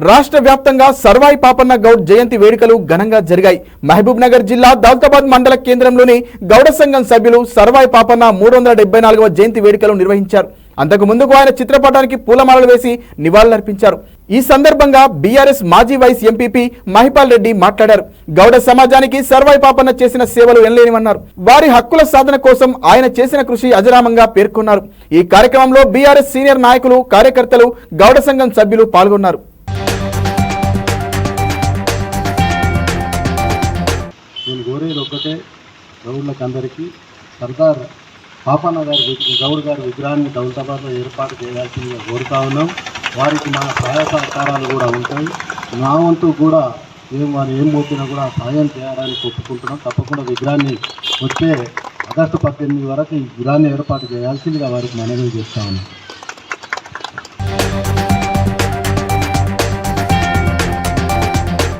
రాష్ట్ర వ్యాప్తంగా సర్వాయి పాపన్న గౌడ్ జయంతి వేడుకలు ఘనంగా జరిగాయి. మహబూబ్ నగర్ జిల్లా దౌలతాబాద్ మండల కేంద్రంలోని గౌడ సంఘం సభ్యులు సర్వాయి పాపన్న 374వ జయంతి వేడుకలు నిర్వహించారు. అంతకు ముందుకు ఆయన చిత్రపటానికి పూలమాలలు వేసి నివాళులర్పించారు. ఈ సందర్భంగా బీఆర్ఎస్ మాజీ వైస్ ఎంపీపీ మహిపాల్ రెడ్డి మాట్లాడారు. గౌడ సమాజానికి సర్వాయి పాపన్న చేసిన సేవలు ఎనలేనివన్నారు. వారి హక్కుల సాధన కోసం ఆయన చేసిన కృషి అజరామంగా పేర్కొన్నారు. ఈ కార్యక్రమంలో బీఆర్ఎస్ సీనియర్ నాయకులు, కార్యకర్తలు, గౌడ సంఘం సభ్యులు పాల్గొన్నారు. నేను కోరేది ఒక్కటే, గౌడ్లకు అందరికీ సర్దార్ పాపన్న గారి గౌడ్ గారి విగ్రహాన్ని దౌలతాబాద్లో ఏర్పాటు చేయాల్సిందిగా కోరుతా ఉన్నాం. వారికి మన సహాయ సహకారాలు కూడా ఉంటాయి. నా వంతు కూడా వారు ఏం మోపినా కూడా సాయం చేయడానికి ఒప్పుకుంటున్నాం. తప్పకుండా విగ్రహాన్ని వచ్చే ఆగస్టు 18 వరకు ఈ విగ్రహాన్ని ఏర్పాటు చేయాల్సిందిగా వారికి మనవి చేస్తా ఉన్నాం.